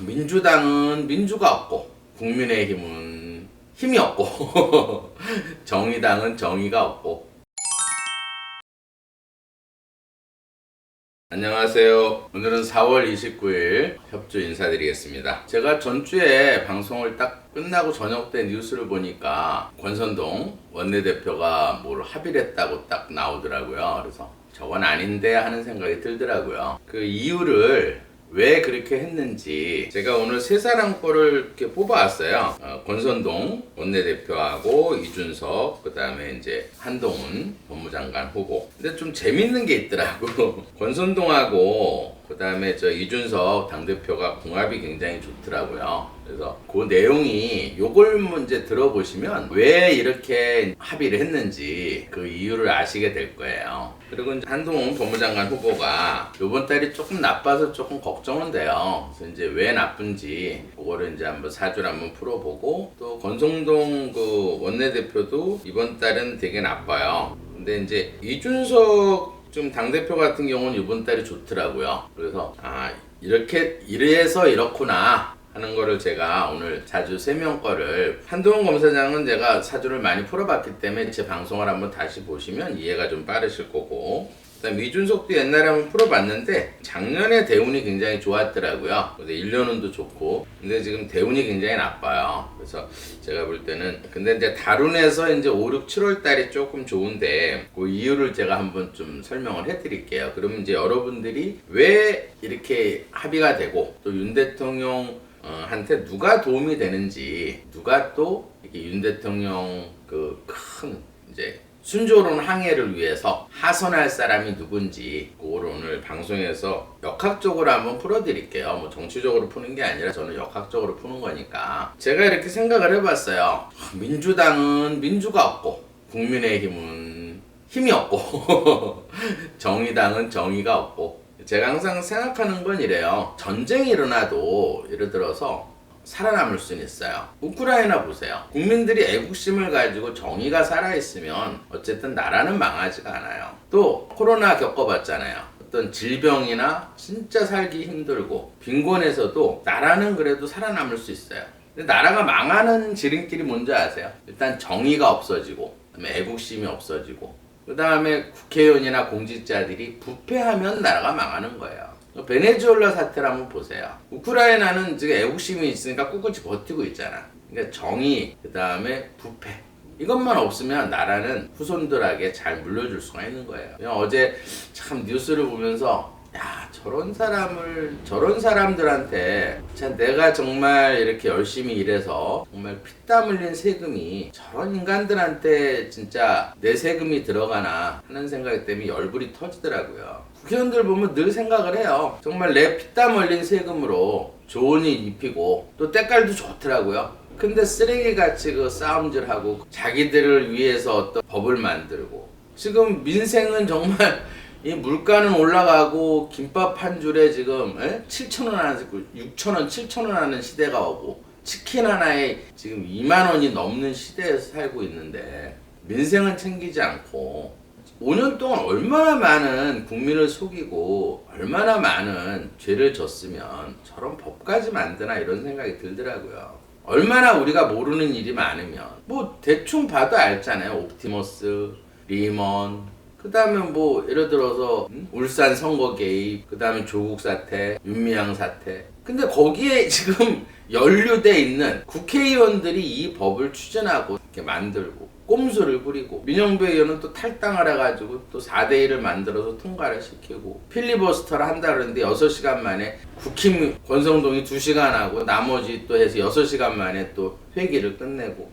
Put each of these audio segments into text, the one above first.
민주당은 민주가 없고 국민의힘은 힘이 없고 정의당은 정의가 없고. 안녕하세요. 오늘은 4월 29일 협조 인사드리겠습니다. 제가 전주에 방송을 딱 끝나고 저녁 때 뉴스를 보니까 권선동 원내대표가 뭘 합의를 했다고 딱 나오더라고요. 그래서 저건 아닌데 하는 생각이 들더라고요. 그 이유를 왜 그렇게 했는지 제가 오늘 세 사람 거를 이렇게 뽑아왔어요. 권선동 원내대표하고 이준석, 그 다음에 이제 한동훈 법무장관 후보. 근데 좀 재밌는 게 있더라고. 권선동하고 그 다음에 저 이준석 당대표가 궁합이 굉장히 좋더라고요. 그래서 그 내용이 요걸 문제 들어보시면 왜 이렇게 합의를 했는지 그 이유를 아시게 될 거예요. 그리고 이제 한동훈 법무장관 후보가 요번 달이 조금 나빠서 조금 걱정은 돼요. 그래서 이제 왜 나쁜지 그거를 이제 한번 사주를 한번 풀어보고, 또 권성동 그 원내대표도 이번 달은 되게 나빠요. 근데 이제 이준석 좀 당대표 같은 경우는 이번 달이 좋더라고요. 그래서 이렇게 이래서 이렇구나 하는 거를 제가 오늘 사주 3명 거를, 한동훈 검사장은 제가 사주를 많이 풀어봤기 때문에 제 방송을 한번 다시 보시면 이해가 좀 빠르실 거고, 그다음 이준석도 옛날에 한번 풀어봤는데 작년에 대운이 굉장히 좋았더라고요. 근데 1년운도 좋고, 근데 지금 대운이 굉장히 나빠요. 그래서 제가 볼 때는, 근데 이제 다룬에서 이제 5, 6, 7월 달이 조금 좋은데 그 이유를 제가 한번 좀 설명을 해드릴게요. 그러면 이제 여러분들이 왜 이렇게 합의가 되고, 또 윤 대통령 한테 누가 도움이 되는지, 누가 또 이렇게 윤 대통령 그 큰 이제 순조로운 항해를 위해서 하선할 사람이 누군지, 그거를 오늘 방송에서 역학적으로 한번 풀어드릴게요. 뭐 정치적으로 푸는 게 아니라 저는 역학적으로 푸는 거니까. 제가 이렇게 생각을 해봤어요. 민주당은 민주가 없고 국민의힘은 힘이 없고 정의당은 정의가 없고. 제가 항상 생각하는 건 이래요. 전쟁이 일어나도 예를 들어서 살아남을 수는 있어요. 우크라이나 보세요. 국민들이 애국심을 가지고 정의가 살아있으면 어쨌든 나라는 망하지가 않아요. 또 코로나 겪어봤잖아요. 어떤 질병이나 진짜 살기 힘들고 빈곤에서도 나라는 그래도 살아남을 수 있어요. 근데 나라가 망하는 지름길이 뭔지 아세요? 일단 정의가 없어지고, 그다음에 애국심이 없어지고, 그 다음에 국회의원이나 공직자들이 부패하면 나라가 망하는 거예요. 베네수엘라 사태를 한번 보세요. 우크라이나는 지금 애국심이 있으니까 꿋꿋이 버티고 있잖아. 그러니까 정의, 그 다음에 부패, 이것만 없으면 나라는 후손들에게 잘 물려줄 수가 있는 거예요. 그냥 어제 참 뉴스를 보면서, 야, 저런 사람들한테 참 내가 정말 이렇게 열심히 일해서 정말 피땀 흘린 세금이 저런 인간들한테 진짜 내 세금이 들어가나 하는 생각 때문에 열불이 터지더라고요. 국회의원들 보면 늘 생각을 해요. 정말 내 피땀 흘린 세금으로 좋은 일 입히고, 또 때깔도 좋더라고요. 근데 쓰레기같이 그 싸움질하고 자기들을 위해서 어떤 법을 만들고, 지금 민생은 정말 이 물가는 올라가고 김밥 한 줄에 지금 7,000원 하는, 6,000원, 7,000원 하는 시대가 오고, 치킨 하나에 지금 2만 원이 넘는 시대에서 살고 있는데 민생은 챙기지 않고 5년 동안 얼마나 많은 국민을 속이고 얼마나 많은 죄를 졌으면 저런 법까지 만드나, 이런 생각이 들더라고요. 얼마나 우리가 모르는 일이 많으면 뭐 대충 봐도 알잖아요. 옵티머스, 리먼, 그 다음에 뭐 예를 들어서 울산 선거 개입, 그 다음에 조국 사태, 윤미향 사태. 근데 거기에 지금 연루돼 있는 국회의원들이 이 법을 추진하고 이렇게 만들고 꼼수를 부리고, 민영배 의원은 또 탈당을 해가지고 또 4대1을 만들어서 통과를 시키고, 필리버스터를 한다 그러는데 6시간 만에 국힘 권성동이 2시간 하고 나머지 또 해서 6시간 만에 또 회기를 끝내고.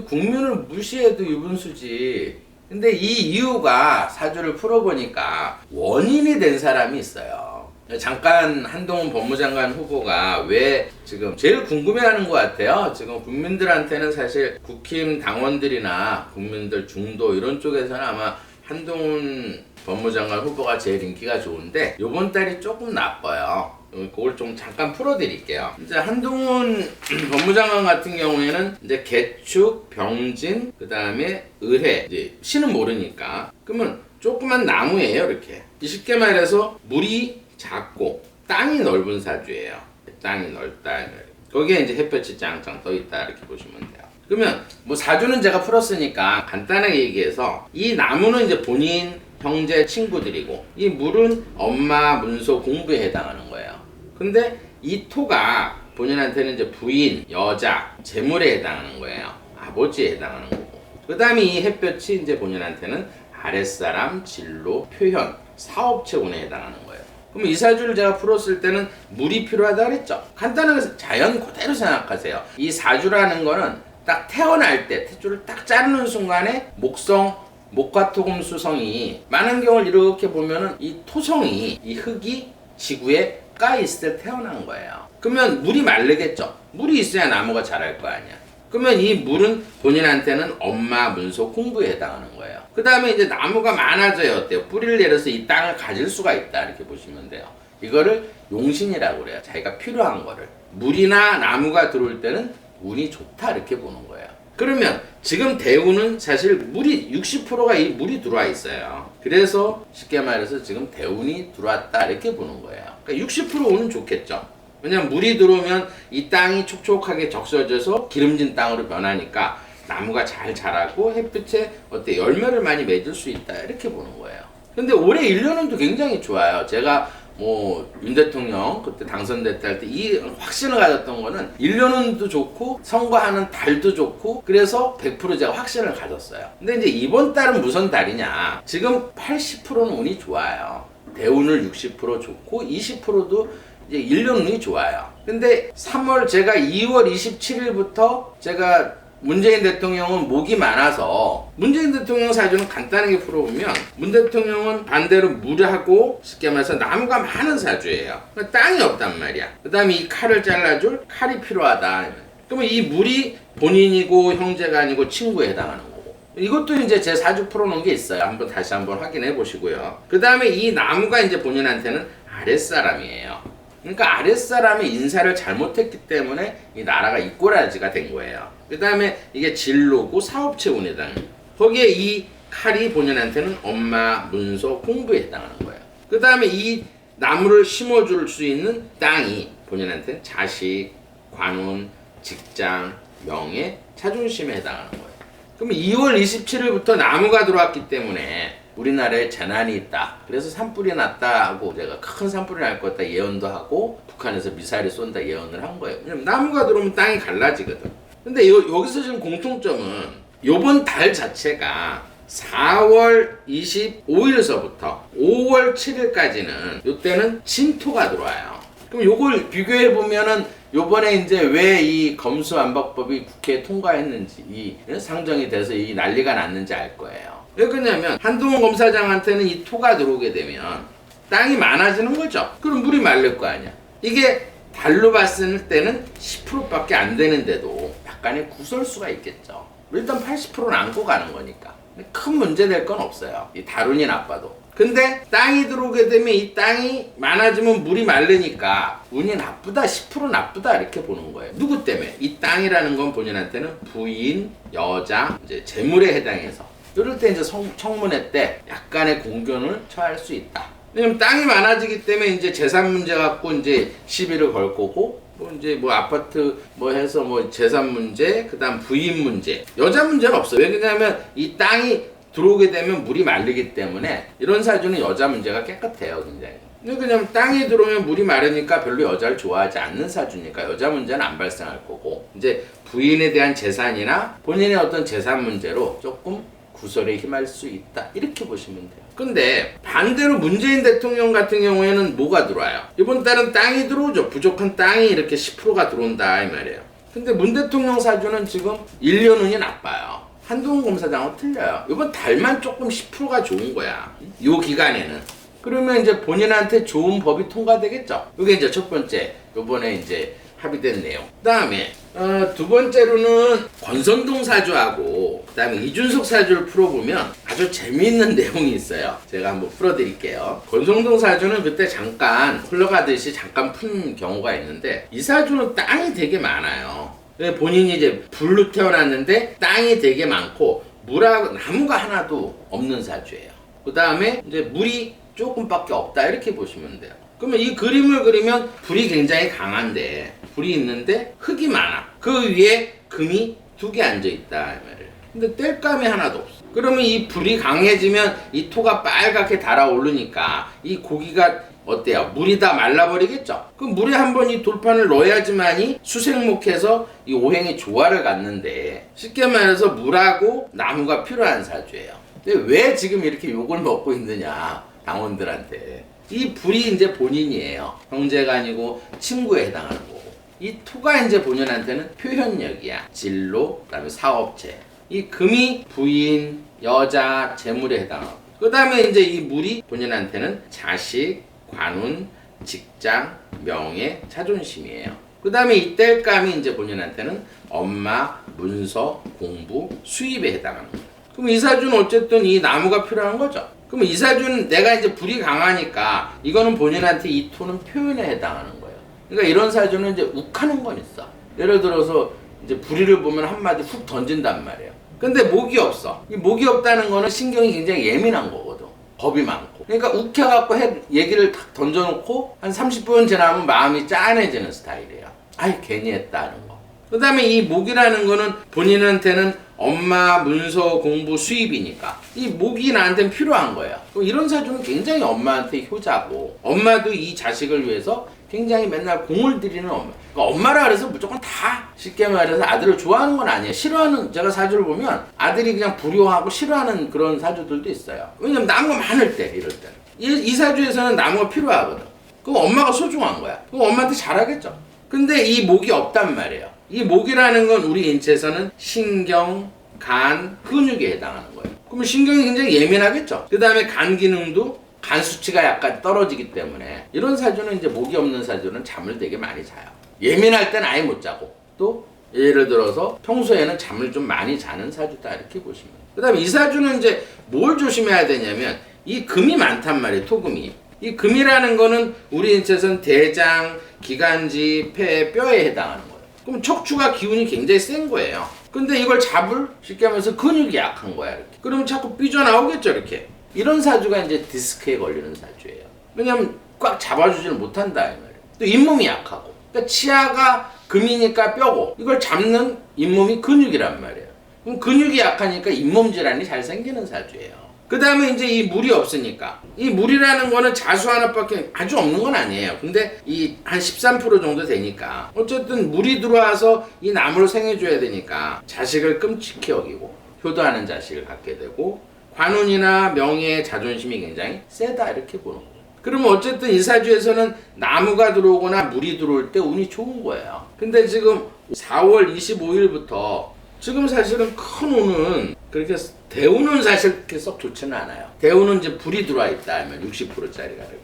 국민을 무시해도 유분수지. 근데 이 이유가 사주를 풀어보니까 원인이 된 사람이 있어요. 잠깐 한동훈 법무장관 후보가 왜 지금 제일 궁금해하는 것 같아요. 지금 국민들한테는 사실 국힘 당원들이나 국민들 중도 이런 쪽에서는 아마 한동훈 법무장관 후보가 제일 인기가 좋은데 요번 달이 조금 나빠요. 그걸 좀 잠깐 풀어드릴게요. 이제 한동훈 법무장관 같은 경우에는 이제 개축, 병진, 그 다음에 을해, 이제 신은 모르니까. 그러면 조그만 나무예요, 이렇게. 쉽게 말해서 물이 작고 땅이 넓은 사주예요. 땅이 넓다. 거기에 이제 햇볕이 짱짱 떠 있다 이렇게 보시면 돼요. 그러면 뭐 사주는 제가 풀었으니까 간단하게 얘기해서 이 나무는 이제 본인, 형제, 친구들이고 이 물은 엄마, 문서, 공부에 해당하는 거예요. 근데 이 토가 본인한테는 이제 부인, 여자, 재물에 해당하는 거예요. 아버지에 해당하는 거고. 그 다음에 이 햇볕이 이제 본인한테는 아랫사람, 진로, 표현, 사업체운에 해당하는 거예요. 그럼 이 사주를 제가 풀었을 때는 물이 필요하다 그랬죠. 간단하게 자연 그대로 생각하세요. 이 사주라는 거는 딱 태어날 때 태주를 딱 자르는 순간에 목성, 목화토금수성이 많은 경우를 이렇게 보면은 이 토성이 이 흙이 지구에 까 있을 때 태어난 거예요. 그러면 물이 마르겠죠. 물이 있어야 나무가 자랄 거 아니야. 그러면 이 물은 본인한테는 엄마, 문서, 공부에 해당하는 거예요. 그 다음에 이제 나무가 많아져야 어때요? 뿌리를 내려서 이 땅을 가질 수가 있다 이렇게 보시면 돼요. 이거를 용신이라고 그래요. 자기가 필요한 거를. 물이나 나무가 들어올 때는 운이 좋다 이렇게 보는 거예요. 그러면 지금 대운은 사실 물이 60%가 이 물이 들어와 있어요. 그래서 쉽게 말해서 지금 대운이 들어왔다 이렇게 보는 거예요. 그러니까 60% 운은 좋겠죠. 왜냐면 물이 들어오면 이 땅이 촉촉하게 적셔져서 기름진 땅으로 변하니까 나무가 잘 자라고 햇빛에 열매를 많이 맺을 수 있다 이렇게 보는 거예요. 근데 올해 1년운도 굉장히 좋아요. 제가 윤 대통령 그때 당선됐다 할 때 이 확신을 가졌던 거는 1년운도 좋고 선거하는 달도 좋고 그래서 100% 제가 확신을 가졌어요. 근데 이제 이번 달은 무슨 달이냐? 지금 80%는 운이 좋아요. 대운을 60% 좋고 20%도 이제 1년운이 좋아요. 근데 3월 제가 2월 27일부터 제가 문재인 대통령은 목이 많아서 문재인 대통령 사주는 간단하게 풀어보면 문 대통령은 반대로 물하고 쉽게 말해서 나무가 많은 사주예요. 땅이 없단 말이야. 그 다음에 이 칼을 잘라줄 칼이 필요하다. 그러면 이 물이 본인이고 형제가 아니고 친구에 해당하는 거고 이것도 이제 제 사주 풀어놓은 게 있어요. 다시 한번 확인해 보시고요. 그 다음에 이 나무가 이제 본인한테는 아랫사람이에요. 그러니까 아랫사람이 인사를 잘못했기 때문에 이 나라가 이꼬라지가 된 거예요. 그 다음에 이게 진로고 사업체 운에 해당해요. 거기에 이 칼이 본인한테는 엄마, 문서, 공부에 해당하는 거예요. 그 다음에 이 나무를 심어줄 수 있는 땅이 본인한테는 자식, 관운, 직장, 명예, 자존심에 해당하는 거예요. 그럼 2월 27일부터 나무가 들어왔기 때문에 우리나라에 재난이 있다. 그래서 산불이 났다 하고 제가 큰 산불이 날 것 같다 예언도 하고 북한에서 미사일을 쏜다 예언을 한 거예요. 왜냐면 나무가 들어오면 땅이 갈라지거든. 근데 여기서 지금 공통점은 요번 달 자체가 4월 25일서부터 5월 7일까지는 요때는 진토가 들어와요. 그럼 요걸 비교해 보면은 요번에 이제 왜 이 검수완박법이 국회에 통과했는지 이 상정이 돼서 이 난리가 났는지 알 거예요. 왜 그러냐면 한동훈 검사장한테는 이 토가 들어오게 되면 땅이 많아지는 거죠. 그럼 물이 마를 거 아니야. 이게 달로 봤을 때는 10%밖에 안 되는데도 약간의 구설수가 있겠죠. 일단 80%는 안고 가는 거니까 큰 문제 될 건 없어요. 이 달운이 나빠도. 근데 땅이 들어오게 되면 이 땅이 많아지면 물이 마르니까 운이 나쁘다 10% 나쁘다 이렇게 보는 거예요. 누구 때문에? 이 땅이라는 건 본인한테는 부인, 여자, 이제 재물에 해당해서 이럴 때 이제 청문회 때 약간의 공견을 처할 수 있다. 왜냐면 땅이 많아지기 때문에 이제 재산 문제 갖고 이제 시비를 걸 거고 아파트 해서 재산 문제, 그다음 부인 문제, 여자 문제는 없어요. 왜냐하면 이 땅이 들어오게 되면 물이 마르기 때문에 이런 사주는 여자 문제가 깨끗해요, 굉장히. 그냥 땅이 들어오면 물이 마르니까 별로 여자를 좋아하지 않는 사주니까 여자 문제는 안 발생할 거고 이제 부인에 대한 재산이나 본인의 어떤 재산 문제로 조금 구설에 힘할 수 있다 이렇게 보시면 돼요. 근데 반대로 문재인 대통령 같은 경우에는 뭐가 들어와요? 이번 달은 땅이 들어오죠. 부족한 땅이 이렇게 10%가 들어온다 이 말이에요. 근데 문 대통령 사주는 지금 1년 운이 나빠요. 한동훈 검사장은 틀려요. 이번 달만 조금 10%가 좋은 거야. 이 기간에는. 그러면 이제 본인한테 좋은 법이 통과되겠죠. 이게 이제 첫 번째, 요번에 이제 합의된 내용. 그 다음에 두 번째로는 권선동 사주하고 그 다음에 이준석 사주를 풀어보면 아주 재미있는 내용이 있어요. 제가 한번 풀어드릴게요. 권선동 사주는 그때 잠깐 흘러가듯이 잠깐 푼 경우가 있는데 이 사주는 땅이 되게 많아요. 본인이 이제 불로 태어났는데 땅이 되게 많고 물하고 나무가 하나도 없는 사주예요. 그 다음에 이제 물이 조금밖에 없다 이렇게 보시면 돼요. 그러면 이 그림을 그리면 불이 굉장히 강한데, 불이 있는데 흙이 많아. 그 위에 금이 2개 앉아있다 이 말이에요. 근데 땔감이 하나도 없어. 그러면 이 불이 강해지면 이 토가 빨갛게 달아오르니까 이 고기가 어때요? 물이 다 말라버리겠죠? 그럼 물에 한번 이 돌판을 넣어야지만이 수생목해서 이 오행이 조화를 갖는데, 쉽게 말해서 물하고 나무가 필요한 사주예요. 근데 왜 지금 이렇게 욕을 먹고 있느냐, 당원들한테. 이 불이 이제 본인이에요. 형제가 아니고 친구에 해당하는 거고. 이 토가 이제 본인한테는 표현력이야. 진로, 그 다음에 사업체. 이 금이 부인, 여자, 재물에 해당하고. 그 다음에 이제 이 물이 본인한테는 자식, 관운, 직장, 명예, 자존심이에요. 그 다음에 이 땔감이 이제 본인한테는 엄마, 문서, 공부, 수입에 해당하는 거예요. 그럼 이 사주는 어쨌든 이 나무가 필요한 거죠. 그럼 이 사주는 내가 이제 불이 강하니까 이거는 본인한테 이 토는 표현에 해당하는 거예요. 그러니까 이런 사주는 이제 욱하는 건 있어. 예를 들어서 이제 불의를 보면 한마디 훅 던진단 말이에요. 근데 목이 없어. 이 목이 없다는 거는 신경이 굉장히 예민한 거거든. 겁이 많고. 그러니까 욱해갖고 얘기를 탁 던져놓고 한 30분 지나면 마음이 짠해지는 스타일이에요. 아이 괜히 했다는 거. 그 다음에 이 목이라는 거는 본인한테는 엄마, 문서, 공부, 수입이니까 이 목이 나한테는 필요한 거예요. 이런 사주는 굉장히 엄마한테 효자고, 엄마도 이 자식을 위해서 굉장히 맨날 공을 들이는 엄마. 그러니까 엄마라 그래서 무조건 다 쉽게 말해서 아들을 좋아하는 건 아니에요. 싫어하는, 제가 사주를 보면 아들이 그냥 불효하고 싫어하는 그런 사주들도 있어요. 왜냐면 나무가 많을 때, 이럴 때. 이 사주에서는 나무가 필요하거든. 그럼 엄마가 소중한 거야. 그럼 엄마한테 잘하겠죠. 근데 이 목이 없단 말이에요. 이 목이라는 건 우리 인체에서는 신경, 간, 근육에 해당하는 거예요. 그러면 신경이 굉장히 예민하겠죠. 그 다음에 간 기능도 간 수치가 약간 떨어지기 때문에 이런 사주는 이제 목이 없는 사주는 잠을 되게 많이 자요. 예민할 땐 아예 못 자고, 또 예를 들어서 평소에는 잠을 좀 많이 자는 사주다 이렇게 보시면. 그 다음에 이 사주는 이제 뭘 조심해야 되냐면 이 금이 많단 말이에요. 토금이. 이 금이라는 거는 우리 인체에서는 대장, 기관지, 폐, 뼈에 해당하는 거예요. 그럼 척추가 기운이 굉장히 센 거예요. 근데 이걸 잡을, 쉽게 말해서 근육이 약한 거야 이렇게. 그러면 자꾸 삐져나오겠죠 이렇게. 이런 사주가 이제 디스크에 걸리는 사주예요. 왜냐면 꽉 잡아주지를 못한다 이 말이에요. 또 잇몸이 약하고. 그러니까 치아가 금이니까 뼈고, 이걸 잡는 잇몸이 근육이란 말이에요. 그럼 근육이 약하니까 잇몸 질환이 잘 생기는 사주예요. 그 다음에 이제 이 물이 없으니까, 이 물이라는 거는 자수 하나밖에 아주 없는 건 아니에요. 근데 이 한 13% 정도 되니까 어쨌든 물이 들어와서 이 나무를 생해줘야 되니까 자식을 끔찍히 여기고 효도하는 자식을 갖게 되고, 관운이나 명예, 자존심이 굉장히 세다 이렇게 보는 거예요. 그러면 어쨌든 이 사주에서는 나무가 들어오거나 물이 들어올 때 운이 좋은 거예요. 근데 지금 4월 25일부터 지금 사실은 큰 운은 그렇게, 대운은 사실 그렇게 썩 좋지는 않아요. 대운은 이제 불이 들어와 있다 하면 60%짜리가 이렇게.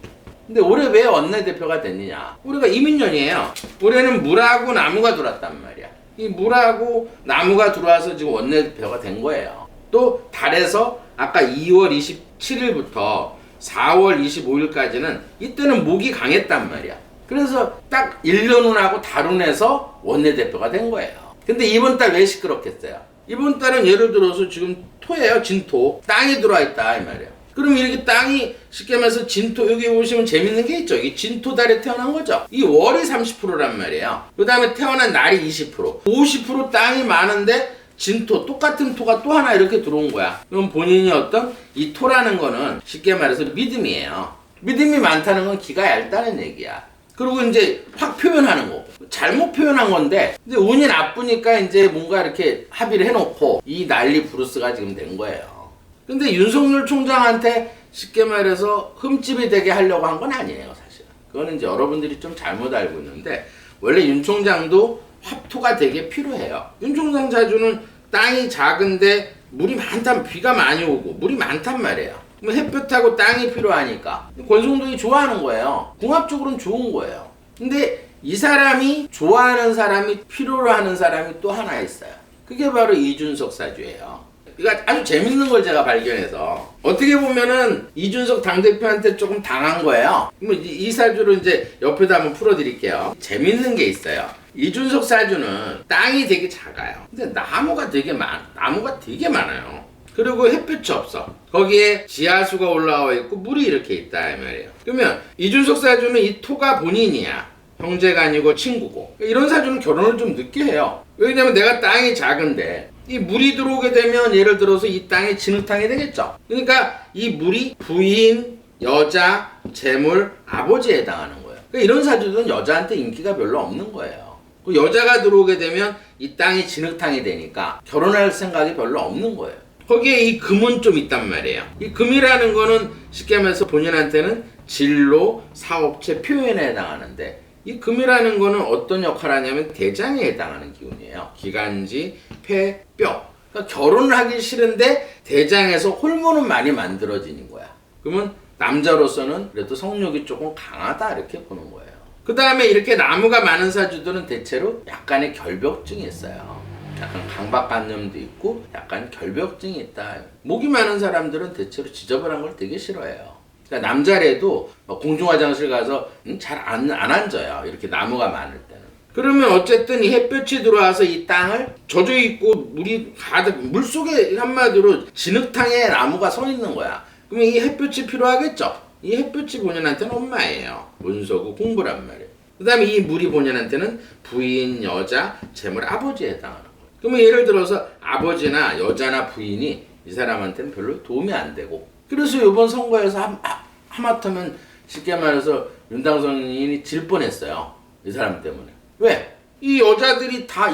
근데 올해 왜 원내대표가 됐느냐? 우리가 이민년이에요. 올해는 물하고 나무가 들어왔단 말이야. 이 물하고 나무가 들어와서 지금 원내대표가 된 거예요. 또 달에서 아까 2월 27일부터 4월 25일까지는 이때는 목이 강했단 말이야. 그래서 딱 1년운하고 달운에서 원내대표가 된 거예요. 근데 이번 달 왜 시끄럽겠어요? 이번 달은 예를 들어서 지금 토예요. 진토. 땅이 들어와 있다 이 말이에요. 그럼 이렇게 땅이 쉽게 말해서 진토, 여기 보시면 재밌는 게 있죠. 이 진토달에 태어난 거죠. 이 월이 30%란 말이에요. 그 다음에 태어난 날이 20%. 50% 땅이 많은데 진토, 똑같은 토가 또 하나 이렇게 들어온 거야. 그럼 본인이 어떤 이 토라는 거는 쉽게 말해서 믿음이에요. 믿음이 많다는 건 기가 얇다는 얘기야. 그리고 이제 확 표현하는 거. 잘못 표현한 건데, 이제 운이 나쁘니까 이제 뭔가 이렇게 합의를 해놓고 이 난리 브루스가 지금 된 거예요. 근데 윤석열 총장한테 쉽게 말해서 흠집이 되게 하려고 한 건 아니에요, 사실. 그거는 이제 여러분들이 좀 잘못 알고 있는데, 원래 윤 총장도 화토가 되게 필요해요. 윤 총장 자주는 땅이 작은데 물이 많단, 비가 많이 오고 물이 많단 말이에요. 그럼 햇볕하고 땅이 필요하니까 권성동이 좋아하는 거예요. 궁합적으로는 좋은 거예요. 근데 이 사람이 좋아하는 사람이 필요로 하는 사람이 또 하나 있어요. 그게 바로 이준석 사주예요. 그러니까 아주 재밌는 걸 제가 발견해서, 어떻게 보면은 이준석 당대표한테 조금 당한 거예요. 이 사주를 이제 옆에다 한번 풀어드릴게요. 재밌는 게 있어요. 이준석 사주는 땅이 되게 작아요. 근데 나무가 되게 많아요. 그리고 햇빛이 없어. 거기에 지하수가 올라와 있고 물이 이렇게 있다 이 말이에요. 그러면 이준석 사주는 이 토가 본인이야. 형제가 아니고 친구고. 이런 사주는 결혼을 좀 늦게 해요. 왜냐면 내가 땅이 작은데 이 물이 들어오게 되면 예를 들어서 이 땅이 진흙탕이 되겠죠. 그러니까 이 물이 부인, 여자, 재물, 아버지에 해당하는 거예요. 그러니까 이런 사주들은 여자한테 인기가 별로 없는 거예요. 여자가 들어오게 되면 이 땅이 진흙탕이 되니까 결혼할 생각이 별로 없는 거예요. 거기에 이 금은 좀 있단 말이에요. 이 금이라는 거는 쉽게 말해서 본인한테는 진로, 사업체, 표현에 해당하는데 이 금이라는 거는 어떤 역할을 하냐면 대장에 해당하는 기운이에요. 기관지, 폐, 뼈. 그러니까 결혼을 하기 싫은데 대장에서 호르몬은 많이 만들어지는 거야. 그러면 남자로서는 그래도 성욕이 조금 강하다 이렇게 보는 거예요. 그 다음에 이렇게 나무가 많은 사주들은 대체로 약간의 결벽증이 있어요. 약간 강박관념도 있고 약간 결벽증이 있다. 목이 많은 사람들은 대체로 지저분한 걸 되게 싫어해요. 그러니까 남자래도 공중화장실 가서 잘 안 앉아요. 이렇게 나무가 많을 때는. 그러면 어쨌든 이 햇볕이 들어와서 이 땅을 젖어 있고 물이 가득, 물 속에 한마디로 진흙탕에 나무가 서 있는 거야. 그러면 이 햇볕이 필요하겠죠. 이 햇볕이 본인한테는 엄마예요. 문서고 공부란 말이에요. 그 다음에 이 물이 본인한테는 부인, 여자, 재물, 아버지에 해당하는 거예요. 그러면 예를 들어서 아버지나 여자나 부인이 이 사람한테는 별로 도움이 안 되고, 그래서 이번 선거에서 하마터면 쉽게 말해서 윤당선인이 질 뻔했어요. 이 사람 때문에. 왜? 이 여자들이 다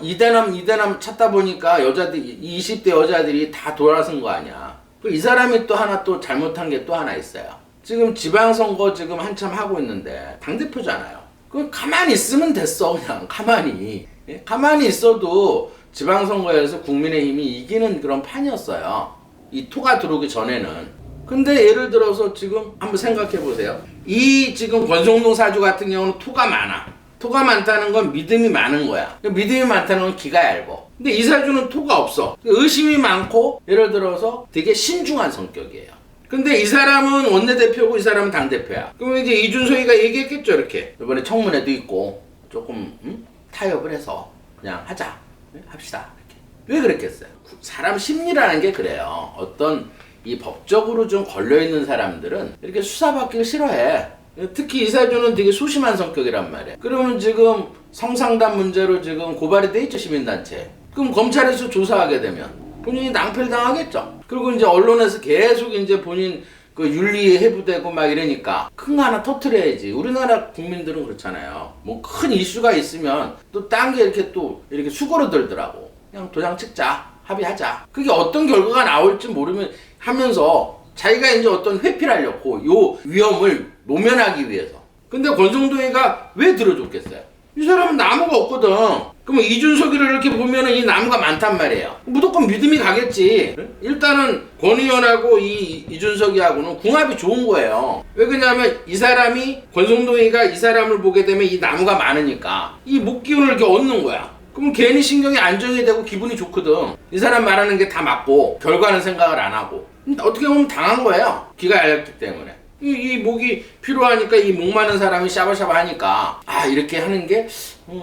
이대남 찾다 보니까 여자들이 20대 여자들이 다 돌아선 거 아니야. 이 사람이 또 하나 또 잘못한 게 또 하나 있어요. 지금 지방선거 지금 한참 하고 있는데 당대표잖아요. 그럼 가만히 있으면 됐어. 그냥 가만히. 가만히 있어도 지방선거에서 국민의힘이 이기는 그런 판이었어요. 이 토가 들어오기 전에는. 근데 예를 들어서 지금 한번 생각해 보세요. 이 지금 권성동 사주 같은 경우는 토가 많아. 토가 많다는 건 믿음이 많은 거야. 믿음이 많다는 건 기가 얇아. 근데 이 사주는 토가 없어. 의심이 많고 예를 들어서 되게 신중한 성격이에요. 근데 이 사람은 원내대표고 이 사람은 당대표야. 그러면 이제 이준석이가 얘기했겠죠. 이렇게 이번에 청문회도 있고 조금 타협을 해서 그냥 하자. 합시다. 이렇게. 왜 그랬겠어요? 사람 심리라는 게 그래요. 어떤 이 법적으로 좀 걸려있는 사람들은 이렇게 수사받기를 싫어해. 특히 이 사주는 되게 소심한 성격이란 말이야. 그러면 지금 성상담 문제로 지금 고발이 돼 있죠, 시민단체. 그럼 검찰에서 조사하게 되면 본인이 낭패당하겠죠. 그리고 이제 언론에서 계속 이제 본인 그 윤리 해부되고 막 이러니까 큰 거 하나 터트려야지. 우리나라 국민들은 그렇잖아요. 뭐 큰 이슈가 있으면 또 딴 게 이렇게 또 이렇게 수그러들더라고. 그냥 도장 찍자. 합의하자. 그게 어떤 결과가 나올지 모르면 하면서 자기가 이제 어떤 회피를 하려고 요 위험을 모면하기 위해서. 근데 권성동이가 왜 들어줬겠어요? 이 사람은 나무가 없거든. 그러면 이준석이를 이렇게 보면은 이 나무가 많단 말이에요. 무조건 믿음이 가겠지. 일단은 권 의원하고 이 이준석이하고는 궁합이 좋은 거예요. 왜 그러냐면 이 사람이 권성동이가 이 사람을 보게 되면 이 나무가 많으니까 이 목기운을 이렇게 얻는 거야. 그럼 괜히 신경이 안정이 되고 기분이 좋거든. 이 사람 말하는 게 다 맞고 결과는 생각을 안 하고. 어떻게 보면 당한 거예요. 기가 얇기 때문에. 이 목이 필요하니까 이 목 많은 사람이 샤바샤바 하니까 이렇게 하는 게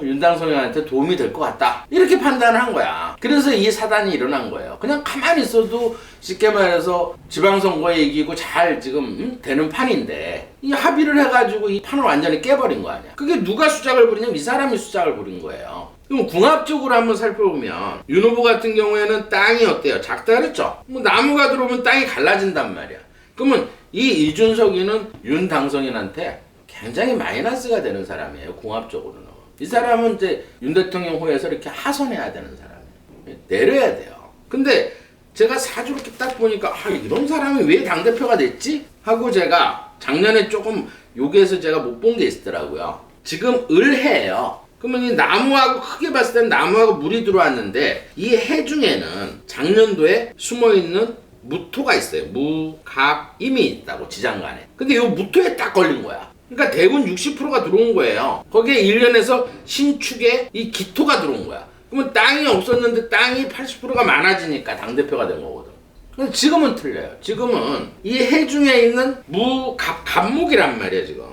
윤당선인한테 도움이 될 것 같다. 이렇게 판단을 한 거야. 그래서 이 사단이 일어난 거예요. 그냥 가만히 있어도 쉽게 말해서 지방선거에 이기고 잘 지금 되는 판인데 이 합의를 해가지고 이 판을 완전히 깨버린 거 아니야. 그게 누가 수작을 부리냐면 이 사람이 수작을 부린 거예요. 그럼 궁합적으로 한번 살펴보면 윤 후보 같은 경우에는 땅이 어때요? 작다 그랬죠? 뭐 나무가 들어오면 땅이 갈라진단 말이야. 그러면 이 이준석이는 윤 당선인한테 굉장히 마이너스가 되는 사람이에요. 궁합적으로는. 이 사람은 이제 윤 대통령 호에서 이렇게 하선해야 되는 사람이에요. 내려야 돼요. 근데 제가 사주를 이렇게 딱 보니까 이런 사람이 왜 당대표가 됐지? 하고 제가 작년에 조금 여기에서 제가 못 본 게 있더라고요. 지금 을해예요. 그러면 이 나무하고 크게 봤을 때는 나무하고 물이 들어왔는데 이 해 중에는 작년도에 숨어있는 무토가 있어요. 무, 갑, 임이 있다고 지장간에. 근데 이 무토에 딱 걸린 거야. 그러니까 대군 60%가 들어온 거예요. 거기에 1년에서 신축에 이 기토가 들어온 거야. 그러면 땅이 없었는데 땅이 80%가 많아지니까 당대표가 된 거거든. 근데 지금은 틀려요. 지금은 이 해 중에 있는 무, 갑, 갑목이란 말이에요. 지금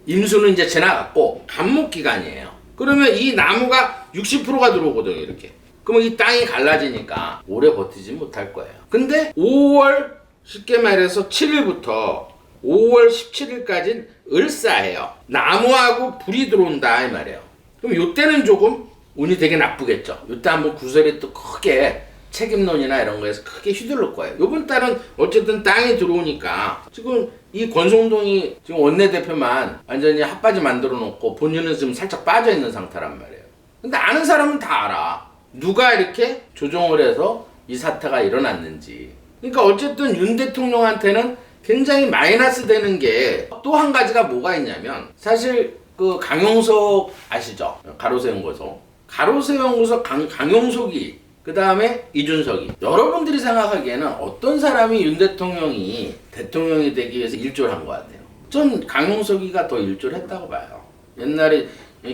임수는 이제 지나갔고 갑목 기간이에요. 그러면 이 나무가 60%가 들어오거든요. 이렇게. 그러면 이 땅이 갈라지니까 오래 버티지 못할 거예요. 근데 5월 쉽게 말해서 7일부터 5월 17일까지는 을사예요. 나무하고 불이 들어온다 이 말이에요. 그럼 이때는 조금 운이 되게 나쁘겠죠. 이때 한번 구설이 또 크게 책임론이나 이런 거에서 크게 휘둘릴 거예요. 이번 달은 어쨌든 땅이 들어오니까 지금 이 권성동이 지금 원내대표만 완전히 핫바지 만들어 놓고 본인은 지금 살짝 빠져 있는 상태란 말이에요. 근데 아는 사람은 다 알아. 누가 이렇게 조종을 해서 이 사태가 일어났는지. 그러니까 어쨌든 윤 대통령한테는 굉장히 마이너스 되는 게 또 한 가지가 뭐가 있냐면 사실 그 강용석 아시죠? 가로세 연구소. 가로세 연구소 강용석이 그 다음에 이준석이 여러분들이 생각하기에는 어떤 사람이 윤 대통령이 대통령이 되기 위해서 일조를 한 것 같아요. 전 강용석이가 더 일조를 했다고 봐요. 옛날에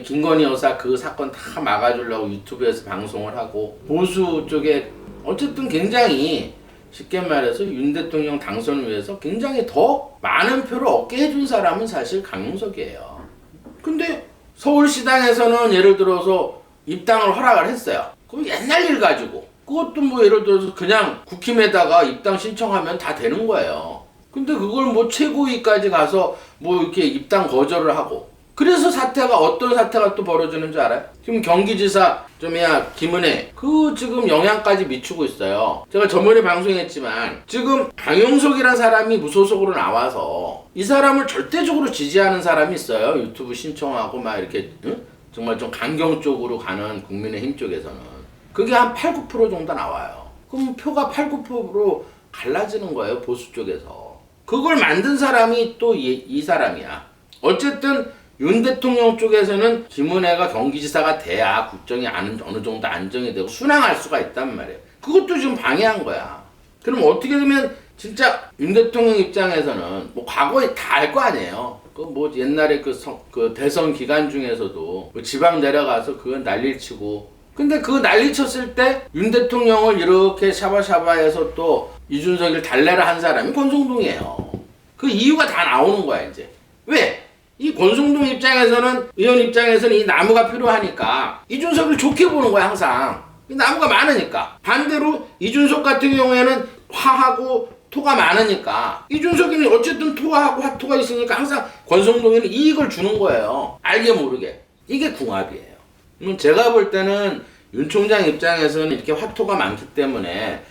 김건희 여사 그 사건 다 막아주려고 유튜브에서 방송을 하고 보수 쪽에 어쨌든 굉장히 쉽게 말해서 윤 대통령 당선을 위해서 굉장히 더 많은 표를 얻게 해준 사람은 사실 강용석이에요. 근데 서울시당에서는 예를 들어서 입당을 허락을 했어요. 그럼 옛날 일 가지고 그것도 뭐 예를 들어서 그냥 국힘에다가 입당 신청하면 다 되는 거예요. 근데 그걸 뭐 최고위까지 가서 뭐 이렇게 입당 거절을 하고 그래서 사태가 어떤 사태가 또 벌어지는 줄 알아요? 지금 경기지사 좀야 김은혜 그 지금 영향까지 미치고 있어요. 제가 저번에 방송했지만 지금 강용석이라는 사람이 무소속으로 나와서 이 사람을 절대적으로 지지하는 사람이 있어요. 유튜브 신청하고 막 이렇게 응? 정말 좀 강경 쪽으로 가는 국민의힘 쪽에서는 그게 한 8, 9% 정도 나와요. 그럼 표가 8, 9%로 갈라지는 거예요. 보수 쪽에서. 그걸 만든 사람이 또 이 사람이야. 어쨌든 윤 대통령 쪽에서는 김은혜가 경기지사가 돼야 국정이 어느 정도 안정이 되고 순항할 수가 있단 말이에요. 그것도 지금 방해한 거야. 그럼 어떻게 되면 진짜 윤 대통령 입장에서는 뭐 과거에 다 알 거 아니에요. 그 뭐 옛날에 그 대선 기간 중에서도 뭐 지방 내려가서 그건 난리를 치고 근데 그 난리 쳤을 때 윤 대통령을 이렇게 샤바샤바해서 또 이준석을 달래라 한 사람이 권성동이에요. 그 이유가 다 나오는 거야 이제. 왜? 이 권성동 입장에서는 의원 입장에서는 이 나무가 필요하니까 이준석을 좋게 보는 거야 항상. 이 나무가 많으니까. 반대로 이준석 같은 경우에는 화하고 토가 많으니까 이준석이는 어쨌든 토하고 화토가 있으니까 항상 권성동에는 이익을 주는 거예요. 알게 모르게. 이게 궁합이에요. 제가 볼 때는 윤 총장 입장에서는 이렇게 화토가 많기 때문에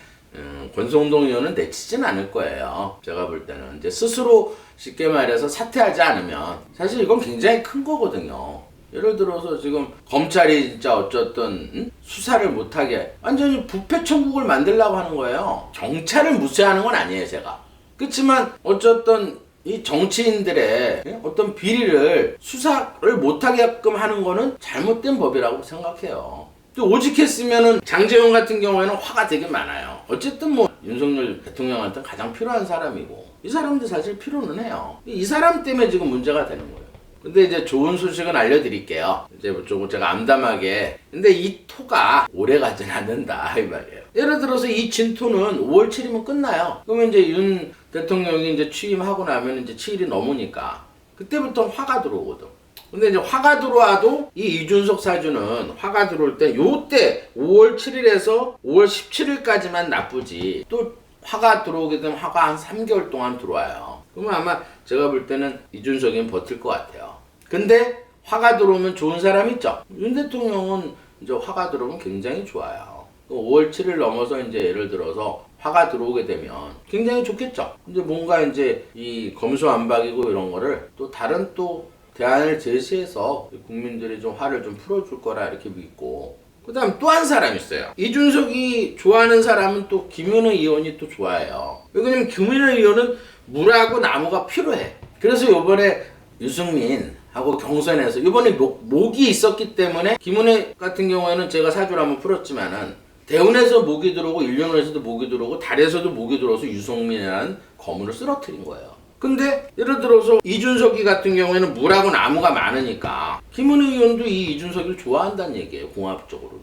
권성동 의원은 내치진 않을 거예요. 제가 볼 때는 이제 스스로 쉽게 말해서 사퇴하지 않으면 사실 이건 굉장히 큰 거거든요. 예를 들어서 지금 검찰이 진짜 어쨌든 수사를 못하게 완전히 부패 천국을 만들려고 하는 거예요. 경찰을 무시하는 건 아니에요 제가. 그렇지만 어쨌든 이 정치인들의 어떤 비리를 수사를 못하게끔 하는 거는 잘못된 법이라고 생각해요. 또 오직했으면은 장제용 같은 경우에는 화가 되게 많아요. 어쨌든 뭐 윤석열 대통령한테 가장 필요한 사람이고 이 사람도 사실 필요는 해요. 이 사람 때문에 지금 문제가 되는 거예요. 근데 이제 좋은 소식은 알려드릴게요. 이제 조금 제가 암담하게. 근데 이 토가 오래 가진 않는다 이 말이에요. 예를 들어서 이 진토는 5월 7일이면 끝나요. 그러면 이제 윤 대통령이 이제 취임하고 나면 이제 7일이 넘으니까 그때부터 화가 들어오거든. 근데 이제 화가 들어와도 이 이준석 사주는 화가 들어올 때 요때 5월 7일에서 5월 17일까지만 나쁘지 또 화가 들어오게 되면 화가 한 3개월 동안 들어와요. 그러면 아마 제가 볼 때는 이준석이는 버틸 것 같아요. 근데 화가 들어오면 좋은 사람 있죠? 윤 대통령은 이제 화가 들어오면 굉장히 좋아요. 5월 7일 넘어서 이제 예를 들어서 화가 들어오게 되면 굉장히 좋겠죠? 이제 뭔가 이제 이 검수완박이고 이런 거를 또 다른 또 대안을 제시해서 국민들이 좀 화를 좀 풀어줄 거라 이렇게 믿고 그 다음 또 한 사람 있어요. 이준석이 좋아하는 사람은 또 김은혜 의원이 또 좋아해요. 왜냐면 김은혜 의원은 물하고 나무가 필요해. 그래서 요번에 유승민하고 경선에서 요번에 목이 있었기 때문에 김은혜 같은 경우에는 제가 사주를 한번 풀었지만은 대운에서 목이 들어오고 일령에서도 목이 들어오고 달에서도 목이 들어와서 유승민이라는 거물을 쓰러뜨린 거예요. 근데 예를 들어서 이준석이 같은 경우에는 물하고 나무가 많으니까 김은혜 의원도 이 이준석이를 좋아한다는 얘기예요. 공합적으로는.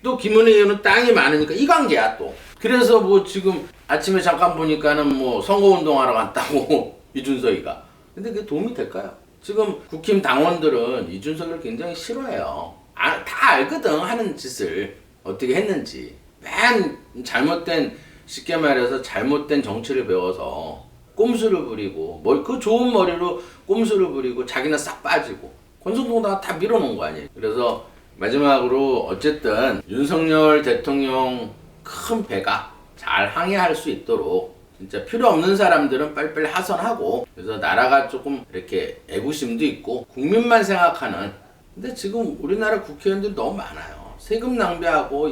또 김은혜 의원은 땅이 많으니까 이 관계야 또. 그래서 뭐 지금 아침에 잠깐 보니까는 뭐 선거운동하러 갔다고 이준석이가. 근데 그게 도움이 될까요? 지금 국힘 당원들은 이준석을 굉장히 싫어해요. 다 알거든 하는 짓을. 어떻게 했는지. 맨 잘못된, 쉽게 말해서 잘못된 정치를 배워서 꼼수를 부리고 그 좋은 머리로 꼼수를 부리고 자기는 싹 빠지고 권선동 다 밀어놓은 거 아니에요. 그래서 마지막으로 어쨌든 윤석열 대통령 큰 배가 잘 항해할 수 있도록 진짜 필요 없는 사람들은 빨리빨리 하선하고, 그래서 나라가 조금 이렇게 애구심도 있고 국민만 생각하는, 근데 지금 우리나라 국회의원들이 너무 많아요. 세금 낭비하고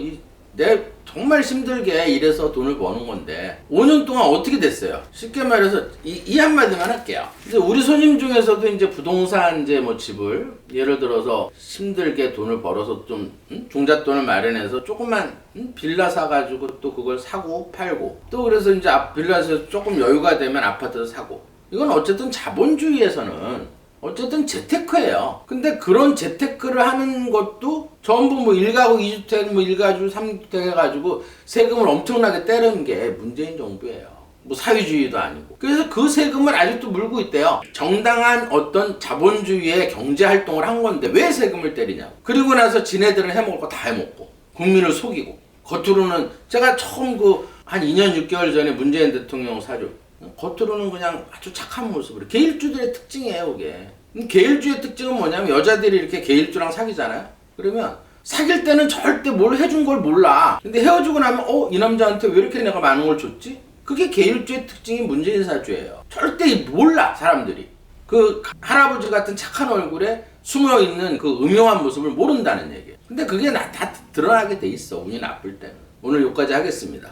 내 정말 힘들게 일해서 돈을 버는 건데 5년 동안 어떻게 됐어요? 쉽게 말해서 이 한마디만 할게요. 이제 우리 손님 중에서도 이제 부동산 이제 뭐 집을 예를 들어서 힘들게 돈을 벌어서 좀 종잣돈을 마련해서 조금만 빌라 사가지고 또 그걸 사고 팔고, 또 그래서 이제 빌라에서 조금 여유가 되면 아파트를 사고, 이건 어쨌든 자본주의에서는 어쨌든 재테크예요. 근데 그런 재테크를 하는 것도 전부 뭐 1가구 2주택, 뭐 1가구 3주택 해가지고 세금을 엄청나게 때리는 게 문재인 정부예요. 뭐 사회주의도 아니고. 그래서 그 세금을 아직도 물고 있대요. 정당한 어떤 자본주의의 경제활동을 한 건데 왜 세금을 때리냐고. 그리고 나서 지네들은 해먹을 거 다 해먹고 국민을 속이고, 겉으로는 제가 처음 한 2년 6개월 전에 문재인 대통령 사주, 겉으로는 그냥 아주 착한 모습으로. 개일주들의 특징이에요, 그게. 개일주의 특징은 뭐냐면 여자들이 이렇게 개일주랑 사귀잖아요. 그러면 사귈 때는 절대 뭘 해준 걸 몰라. 근데 헤어지고 나면 이 남자한테 왜 이렇게 내가 많은 걸 줬지? 그게 개일주의 특징인 문재인 사주예요. 절대 몰라, 사람들이. 그 할아버지 같은 착한 얼굴에 숨어있는 그 음흉한 모습을 모른다는 얘기예요. 근데 그게 다 드러나게 돼 있어, 운이 나쁠 때는. 오늘 여기까지 하겠습니다.